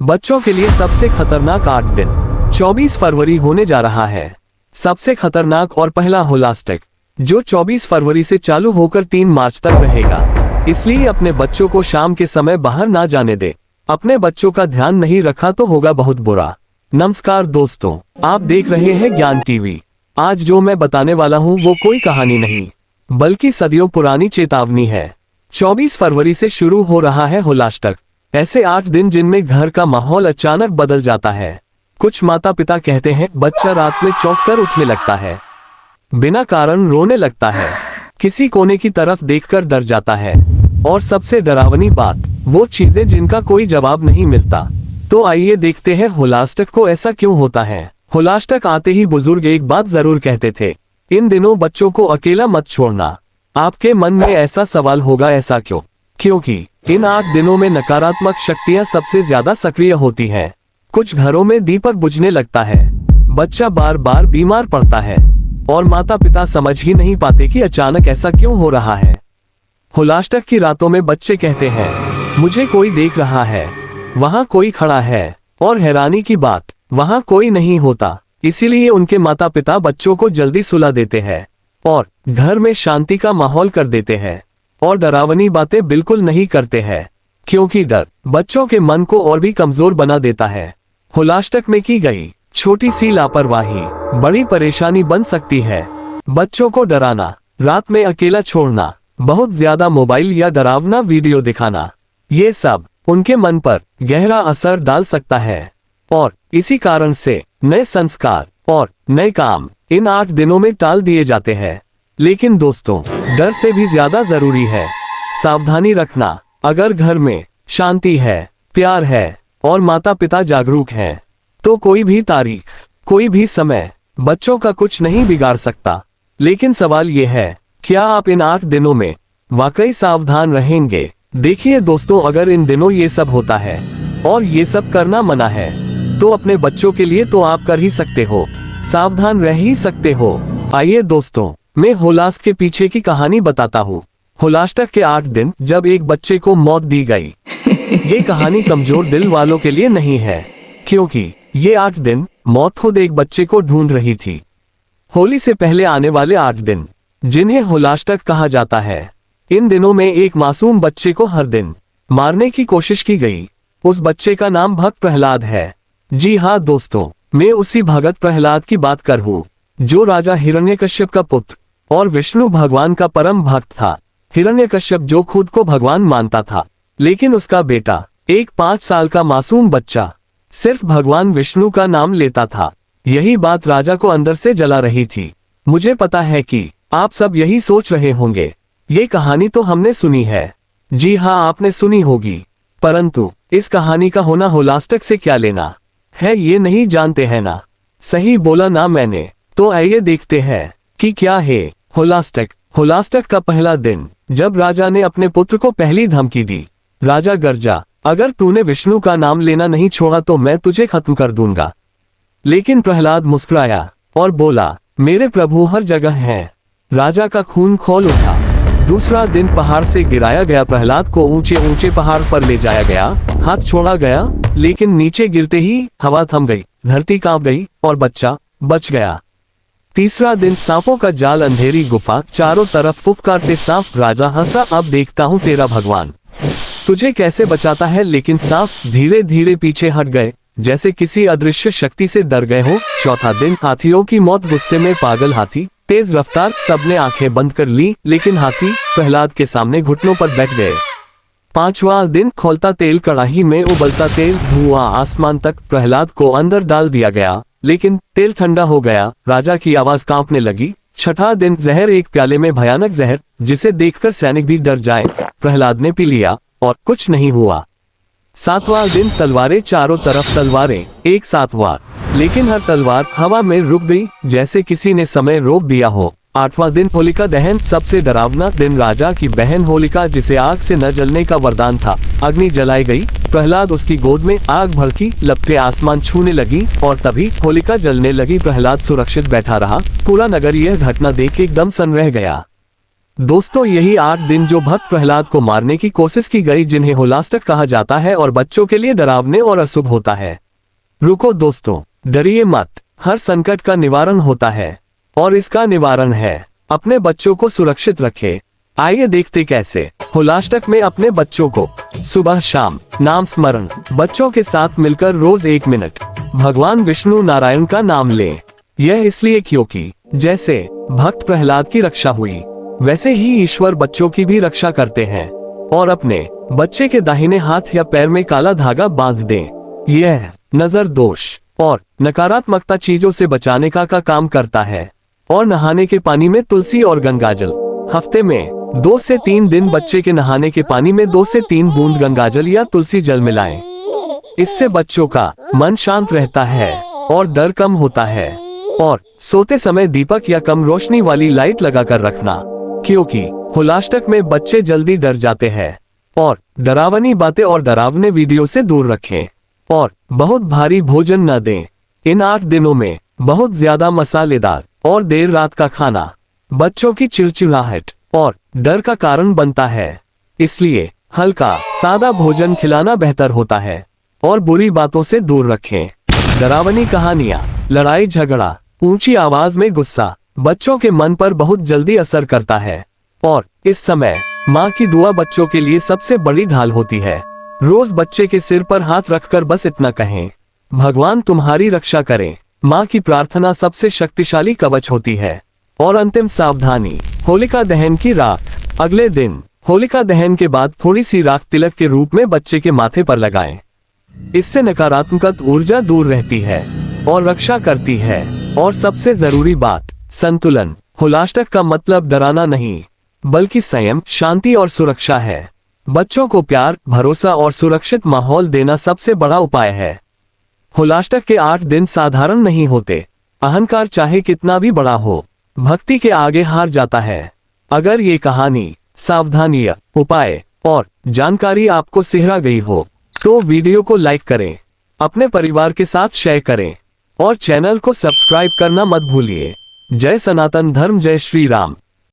बच्चों के लिए सबसे खतरनाक 8 दिन 24 फरवरी होने जा रहा है। सबसे खतरनाक और पहला होलास्टिक, जो 24 फरवरी से चालू होकर 3 मार्च तक रहेगा। इसलिए अपने बच्चों को शाम के समय बाहर ना जाने दे। अपने बच्चों का ध्यान नहीं रखा तो होगा बहुत बुरा। नमस्कार दोस्तों, आप देख रहे हैं ज्ञान टीवी। आज जो मैं बताने वाला हूँ वो कोई कहानी नहीं, बल्कि सदियों पुरानी चेतावनी है। 24 फरवरी से शुरू हो रहा है होलाष्टक। ऐसे 8 दिन जिनमें घर का माहौल अचानक बदल जाता है। कुछ माता पिता कहते हैं बच्चा रात में चौंक कर उठने लगता है, बिना कारण रोने लगता है, किसी कोने की तरफ देखकर डर जाता है, और सबसे डरावनी बात, वो चीजें जिनका कोई जवाब नहीं मिलता। तो आइए देखते हैं होलाष्टक को ऐसा क्यों होता है। होलाष्टक आते ही बुजुर्ग एक बात जरूर कहते थे, इन दिनों बच्चों को अकेला मत छोड़ना। आपके मन में ऐसा सवाल होगा, ऐसा क्यों? क्योंकि इन 8 दिनों में नकारात्मक शक्तियां सबसे ज्यादा सक्रिय होती हैं। कुछ घरों में दीपक बुझने लगता है, बच्चा बार बार बीमार पड़ता है, और माता पिता समझ ही नहीं पाते कि अचानक ऐसा क्यों हो रहा है। होलाष्टक की रातों में बच्चे कहते हैं, मुझे कोई देख रहा है, वहां कोई खड़ा है, और हैरानी की बात, वहां कोई नहीं होता। इसीलिए उनके माता पिता बच्चों को जल्दी सुला देते हैं और घर में शांति का माहौल कर देते हैं, और डरावनी बातें बिल्कुल नहीं करते हैं, क्योंकि डर बच्चों के मन को और भी कमजोर बना देता है। होलाष्टक में की गई छोटी सी लापरवाही बड़ी परेशानी बन सकती है। बच्चों को डराना, रात में अकेला छोड़ना, बहुत ज्यादा मोबाइल या डरावना वीडियो दिखाना, ये सब उनके मन पर गहरा असर डाल सकता है, और इसी कारण से नए संस्कार और नए काम इन 8 दिनों में टाल दिए जाते हैं। लेकिन दोस्तों, डर से भी ज्यादा जरूरी है सावधानी रखना। अगर घर में शांति है, प्यार है, और माता पिता जागरूक हैं, तो कोई भी तारीख, कोई भी समय बच्चों का कुछ नहीं बिगाड़ सकता। लेकिन सवाल ये है, क्या आप इन 8 दिनों में वाकई सावधान रहेंगे? देखिए दोस्तों, अगर इन दिनों ये सब होता है और ये सब करना मना है, तो अपने बच्चों के लिए तो आप कर ही सकते हो, सावधान रह ही सकते हो। आइए दोस्तों, मैं होलाष्टक के पीछे की कहानी बताता हूँ। होलाष्टक के 8 दिन जब एक बच्चे को मौत दी गई। ये कहानी कमजोर दिल वालों के लिए नहीं है, क्योंकि ये 8 दिन मौत खुद एक बच्चे को ढूंढ रही थी। होली से पहले आने वाले 8 दिन, जिन्हें होलाष्टक कहा जाता है, इन दिनों में एक मासूम बच्चे को हर दिन मारने की कोशिश की गई। उस बच्चे का नाम भक्त प्रहलाद है। जी हाँ दोस्तों, मैं उसी भगत प्रहलाद की बात कर हूँ, जो राजा हिरण्यकश्यप का पुत्र और विष्णु भगवान का परम भक्त था। हिरण्यकश्यप जो खुद को भगवान मानता था, लेकिन उसका बेटा, एक 5 साल का मासूम बच्चा, सिर्फ भगवान विष्णु का नाम लेता था। यही बात राजा को अंदर से जला रही थी। मुझे पता है कि आप सब यही सोच रहे होंगे, ये कहानी तो हमने सुनी है। जी हाँ, आपने सुनी होगी, परंतु इस कहानी का होना होलाष्टक से क्या लेना है, ये नहीं जानते हैं ना? सही बोला ना मैंने? तो आइए देखते हैं कि क्या है होलाष्टक। होलाष्टक का पहला दिन, जब राजा ने अपने पुत्र को पहली धमकी दी। राजा गरजा, अगर तूने विष्णु का नाम लेना नहीं छोड़ा तो मैं तुझे खत्म कर दूंगा। लेकिन प्रहलाद मुस्कुराया और बोला, मेरे प्रभु हर जगह हैं। राजा का खून खौल उठा। दूसरा दिन पहाड़ से गिराया गया प्रहलाद को ऊंचे ऊंचे पहाड़ पर ले जाया गया। हाथ छोड़ा गया, लेकिन नीचे गिरते ही हवा थम गई, धरती कांप गई और बच्चा बच गया। तीसरा दिन सांपों का जाल, अंधेरी गुफा, चारों तरफ फुफकारते सांप। राजा हंसा, अब देखता हूँ तेरा भगवान तुझे कैसे बचाता है। लेकिन सांप धीरे धीरे पीछे हट गए, जैसे किसी अदृश्य शक्ति से डर गए हो। चौथा दिन, हाथियों की मौत। गुस्से में पागल हाथी, तेज रफ्तार। सबने आंखें बंद कर ली, लेकिन हाथी प्रहलाद के सामने घुटनों पर बैठ गए। 5वां दिन, खौलता तेल, कड़ाही में उबलता तेल, धुआं आसमान तक। प्रहलाद को अंदर डाल दिया गया, लेकिन तेल ठंडा हो गया। राजा की आवाज कांपने लगी। 6वां दिन, जहर, एक प्याले में भयानक जहर, जिसे देखकर सैनिक भी डर जाए। प्रहलाद ने पी लिया और कुछ नहीं हुआ। 7वां दिन, तलवारें, चारों तरफ तलवारें, एक साथ वार, लेकिन हर तलवार हवा में रुक गई, जैसे किसी ने समय रोक दिया हो। 8वां दिन, होलिका दहन, सबसे डरावना दिन। राजा की बहन होलिका, जिसे आग से न जलने का वरदान था, अग्नि जलाई गई। प्रहलाद उसकी गोद में, आग भड़की, लपटें आसमान छूने लगी, और तभी होलिका जलने लगी। प्रहलाद सुरक्षित बैठा रहा। पूरा नगर यह घटना देख एकदम सन रह गया। दोस्तों यही 8 दिन जो भक्त प्रहलाद को मारने की कोशिश की गई, जिन्हें होलाष्टक कहा जाता है और बच्चों के लिए डरावने और अशुभ होता है। रुको दोस्तों, डरिए मत, हर संकट का निवारण होता है और इसका निवारण है अपने बच्चों को सुरक्षित रखें। आइए देखते कैसे। होलाष्टक में अपने बच्चों को सुबह शाम नाम स्मरण, बच्चों के साथ मिलकर रोज 1 मिनट भगवान विष्णु नारायण का नाम लें। यह इसलिए क्योंकि जैसे भक्त प्रहलाद की रक्षा हुई, वैसे ही ईश्वर बच्चों की भी रक्षा करते हैं और अपने बच्चे के दाहिने हाथ या पैर में काला धागा बांध दें। यह नजर दोष और नकारात्मकता चीजों से बचाने का काम करता है। और नहाने के पानी में तुलसी और गंगाजल, हफ्ते में 2 से 3 दिन बच्चे के नहाने के पानी में 2 से 3 बूंद गंगाजल या तुलसी जल मिलाएं। इससे बच्चों का मन शांत रहता है और डर कम होता है। और सोते समय दीपक या कम रोशनी वाली लाइट लगाकर रखना, क्योंकि होलाष्टक में बच्चे जल्दी डर जाते हैं। और डरावनी बातें और डरावने वीडियो से दूर रखें और बहुत भारी भोजन न दें। इन 8 दिनों में बहुत ज्यादा मसालेदार और देर रात का खाना बच्चों की चिड़चिड़ाहट और डर का कारण बनता है। इसलिए हल्का सादा भोजन खिलाना बेहतर होता है और बुरी बातों से दूर रखें। डरावनी कहानियां, लड़ाई झगड़ा, ऊंची आवाज में गुस्सा बच्चों के मन पर बहुत जल्दी असर करता है और इस समय माँ की दुआ बच्चों के लिए सबसे बड़ी ढाल होती है। रोज बच्चे के सिर पर हाथ रखकर बस इतना कहें, भगवान तुम्हारी रक्षा करें। माँ की प्रार्थना सबसे शक्तिशाली कवच होती है। और अंतिम सावधानी, होलिका दहन की राख। अगले दिन होलिका दहन के बाद थोड़ी सी राख तिलक के रूप में बच्चे के माथे पर लगाएं। इससे नकारात्मक ऊर्जा दूर रहती है और रक्षा करती है। और सबसे जरूरी बात, संतुलन। होलाष्टक का मतलब डराना नहीं, बल्कि संयम, शांति और सुरक्षा है। बच्चों को प्यार, भरोसा और सुरक्षित माहौल देना सबसे बड़ा उपाय है। होलाष्टक के 8 दिन साधारण नहीं होते। अहंकार चाहे कितना भी बड़ा हो, भक्ति के आगे हार जाता है। अगर ये कहानी, सावधानियां, उपाय और जानकारी आपको सिहरा गई हो तो वीडियो को लाइक करें, अपने परिवार के साथ शेयर करें और चैनल को सब्सक्राइब करना मत भूलिए। जय सनातन धर्म, जय श्री राम।